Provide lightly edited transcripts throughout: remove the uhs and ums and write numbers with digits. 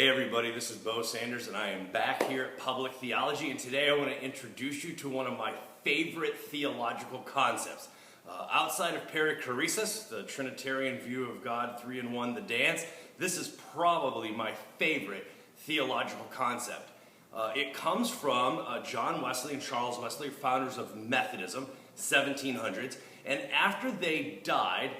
Hey everybody, this is Bo Sanders and I am back here at Public Theology, and today I want to introduce you to one of my favorite theological concepts. Outside of perichoresis, the Trinitarian view of God, three in one, the dance, this is probably my favorite theological concept. It comes from John Wesley and Charles Wesley, founders of Methodism, 1700s, and after they died,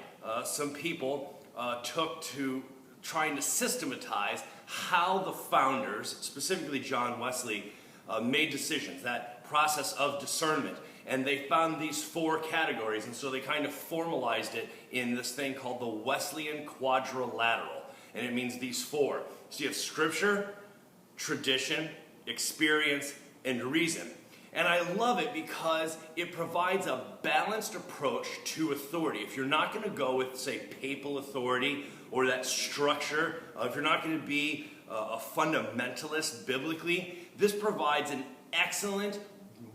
some people took to trying to systematize how the founders, specifically John Wesley, made decisions, that process of discernment. And they found these four categories, and so they kind of formalized it in this thing called the Wesleyan Quadrilateral. And it means these four. So you have scripture, tradition, experience, and reason. And I love it because it provides a balanced approach to authority. If you're not going to go with, say, papal authority or that structure, if you're not going to be a fundamentalist biblically, this provides an excellent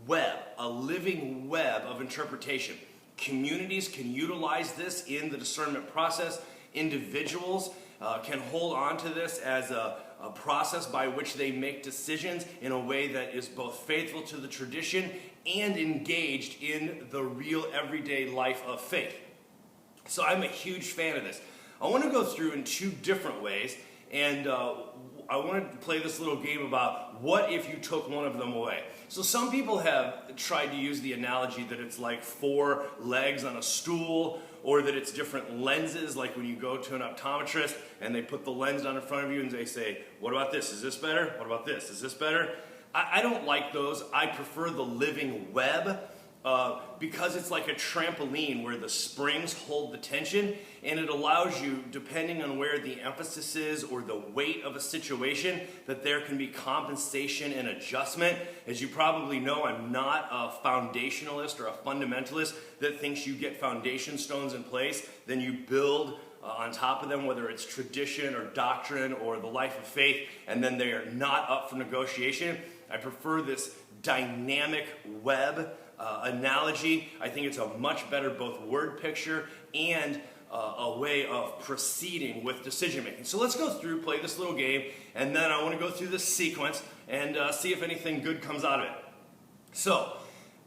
web, a living web of interpretation. Communities can utilize this in the discernment process. Individuals can hold on to this as a process by which they make decisions in a way that is both faithful to the tradition and engaged in the real everyday life of faith. So I'm a huge fan of this. I want to go through in two different ways, and I want to play this little game about what if you took one of them away. So some people have tried to use the analogy that it's like four legs on a stool, or that it's different lenses, like when you go to an optometrist and they put the lens on in front of you and they say, what about this? Is this better? What about this? Is this better? I don't like those. I prefer the living web because it's like a trampoline where the springs hold the tension, and it allows you, depending on where the emphasis is or the weight of a situation, that there can be compensation and adjustment. As you probably know, I'm not a foundationalist or a fundamentalist that thinks you get foundation stones in place, then you build on top of them, whether it's tradition or doctrine or the life of faith, and then they are not up for negotiation. I prefer this dynamic web analogy. I think it's a much better both word picture and a way of proceeding with decision making. So let's go through, play this little game, and then I want to go through this sequence and see if anything good comes out of it. So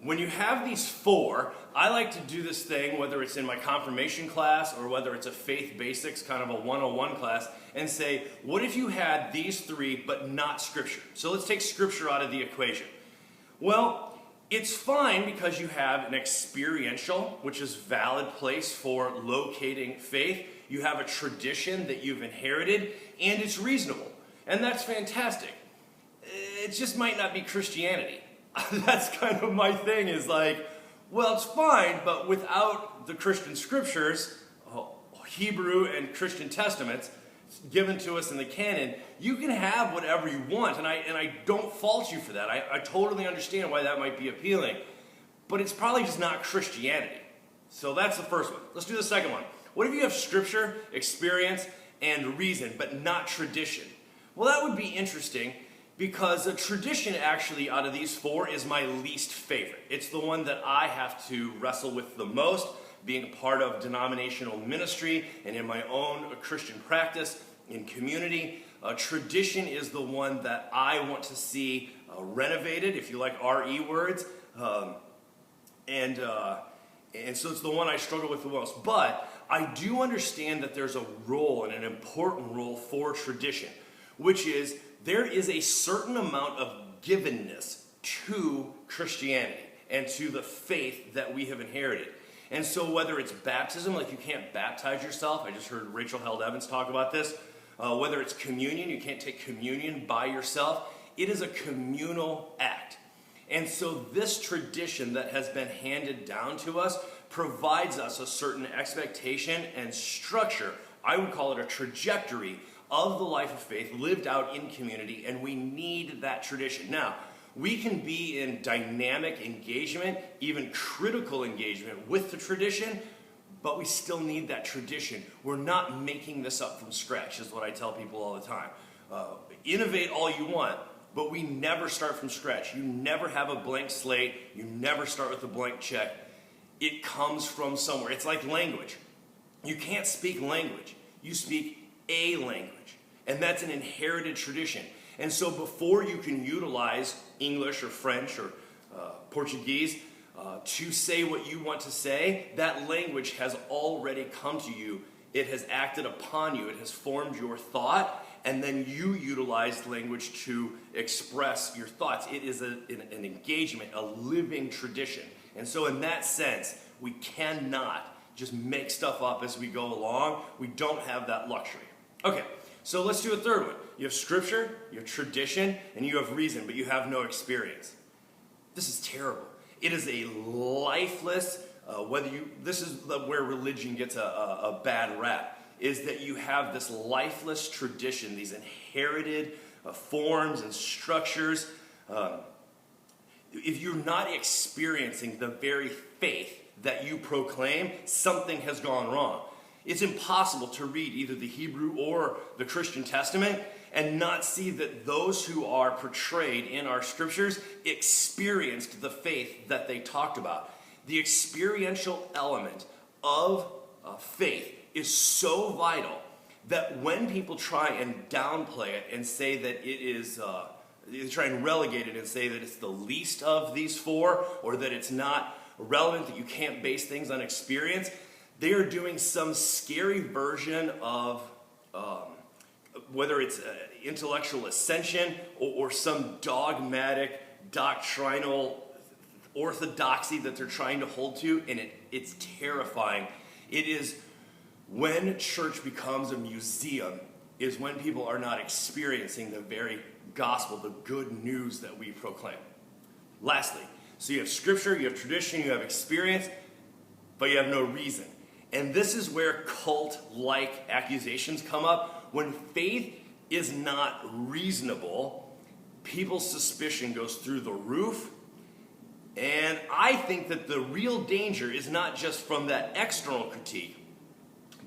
when you have these four, I like to do this thing, whether it's in my confirmation class or whether it's a faith basics kind of a 101 class, and say, what if you had these three but not scripture? So let's take scripture out of the equation. Well, it's fine because you have an experiential, which is a valid place for locating faith. You have a tradition that you've inherited, and it's reasonable. And that's fantastic. It just might not be Christianity. That's kind of my thing, is like, well, it's fine, but without the Christian scriptures, Hebrew and Christian testaments, given to us in the canon, you can have whatever you want, and I don't fault you for that. I totally understand why that might be appealing, but it's probably just not Christianity. So that's the first one. Let's do the second one. What if you have scripture, experience, and reason, but not tradition? Well, that would be interesting, because a tradition actually out of these four is my least favorite. It's the one that I have to wrestle with the most, being a part of denominational ministry and in my own Christian practice in community. Tradition is the one that I want to see renovated, if you like RE words, and so it's the one I struggle with the most. But I do understand that there's a role, and an important role, for tradition, which is there is a certain amount of givenness to Christianity and to the faith that we have inherited. And so whether it's baptism, like you can't baptize yourself, I just heard Rachel Held Evans talk about this, whether it's communion, you can't take communion by yourself, it is a communal act. And so this tradition that has been handed down to us provides us a certain expectation and structure. I would call it a trajectory of the life of faith lived out in community, and we need that tradition. Now, we can be in dynamic engagement, even critical engagement with the tradition, but we still need that tradition. We're not making this up from scratch, is what I tell people all the time. Innovate all you want, but we never start from scratch. You never have a blank slate. You never start with a blank check. It comes from somewhere. It's like language. You can't speak language. You speak a language. And that's an inherited tradition. And so before you can utilize English or French or Portuguese to say what you want to say, that language has already come to you. It has acted upon you. It has formed your thought, and then you utilize language to express your thoughts. It is an engagement, a living tradition. And so in that sense, we cannot just make stuff up as we go along. We don't have that luxury. Okay, so let's do a third one. You have scripture, you have tradition, and you have reason, but you have no experience. This is terrible. It is a lifeless, this is where religion gets a bad rap, is that you have this lifeless tradition, these inherited forms and structures. If you're not experiencing the very faith that you proclaim, something has gone wrong. It's impossible to read either the Hebrew or the Christian Testament and not see that those who are portrayed in our scriptures experienced the faith that they talked about. The experiential element of faith is so vital that when people try and downplay it and say that it is, they try and relegate it and say that it's the least of these four, or that it's not relevant, that you can't base things on experience, they are doing some scary version of whether it's intellectual ascension or some dogmatic, doctrinal orthodoxy that they're trying to hold to, and it's terrifying. It is when church becomes a museum, is when people are not experiencing the very gospel, the good news that we proclaim. Lastly, so you have scripture, you have tradition, you have experience, but you have no reason. And this is where cult-like accusations come up. When faith is not reasonable, people's suspicion goes through the roof. And I think that the real danger is not just from that external critique,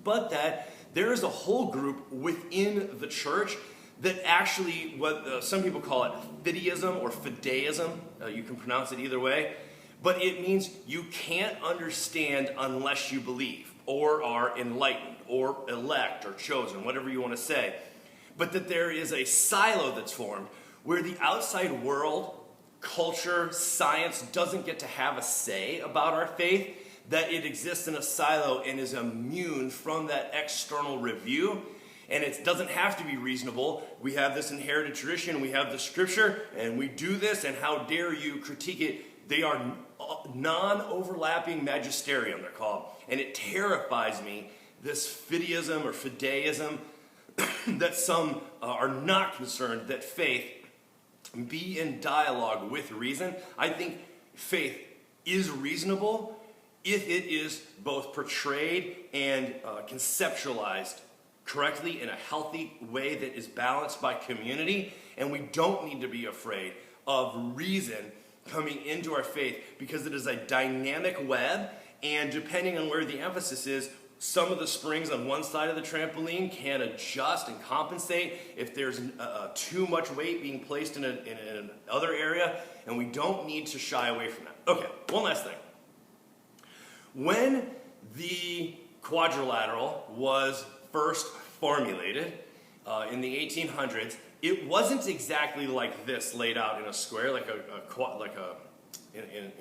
but that there is a whole group within the church that actually, what some people call it fideism or fideism, you can pronounce it either way, but it means you can't understand unless you believe, or are enlightened, or elect, or chosen, whatever you want to say. But that there is a silo that's formed where the outside world, culture, science doesn't get to have a say about our faith, that it exists in a silo and is immune from that external review. And it doesn't have to be reasonable. We have this inherited tradition, we have the scripture, and we do this, and how dare you critique it? They are non-overlapping magisterium, they're called. And it terrifies me, this fideism or fideism, that some are not concerned that faith be in dialogue with reason. I think faith is reasonable if it is both portrayed and conceptualized correctly in a healthy way that is balanced by community. And we don't need to be afraid of reason coming into our faith, because it is a dynamic web, and depending on where the emphasis is, some of the springs on one side of the trampoline can adjust and compensate if there's too much weight being placed in another area, and we don't need to shy away from that. Okay, one last thing. When the quadrilateral was first formulated in the 1800s, it wasn't exactly like this, laid out in a square, in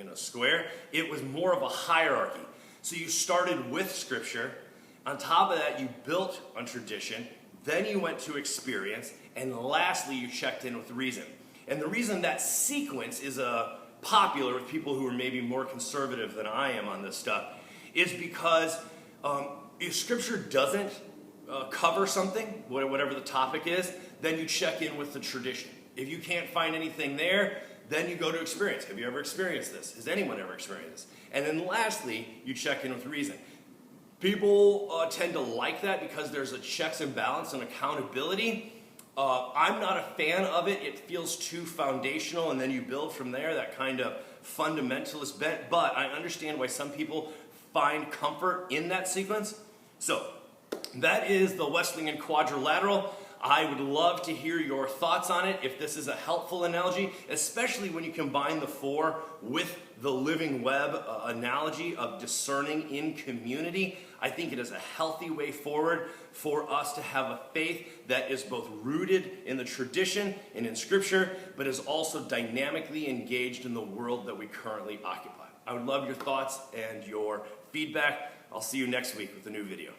a square. It was more of a hierarchy. So you started with scripture. On top of that, you built on tradition. Then you went to experience. And lastly, you checked in with reason. And the reason that sequence is popular with people who are maybe more conservative than I am on this stuff is because if scripture doesn't cover something, whatever the topic is, then you check in with the tradition. If you can't find anything there, then you go to experience. Have you ever experienced this? Has anyone ever experienced this? And then lastly, you check in with reason. People tend to like that because there's a checks and balance and accountability. I'm not a fan of it. It feels too foundational, and then you build from there, that kind of fundamentalist bent. But I understand why some people find comfort in that sequence. So, That is the Wesleyan Quadrilateral. I would love to hear your thoughts on it, if this is a helpful analogy, especially when you combine the four with the living web analogy of discerning in community. I think it is a healthy way forward for us to have a faith that is both rooted in the tradition and in Scripture, but is also dynamically engaged in the world that we currently occupy. I would love your thoughts and your feedback. I'll see you next week with a new video.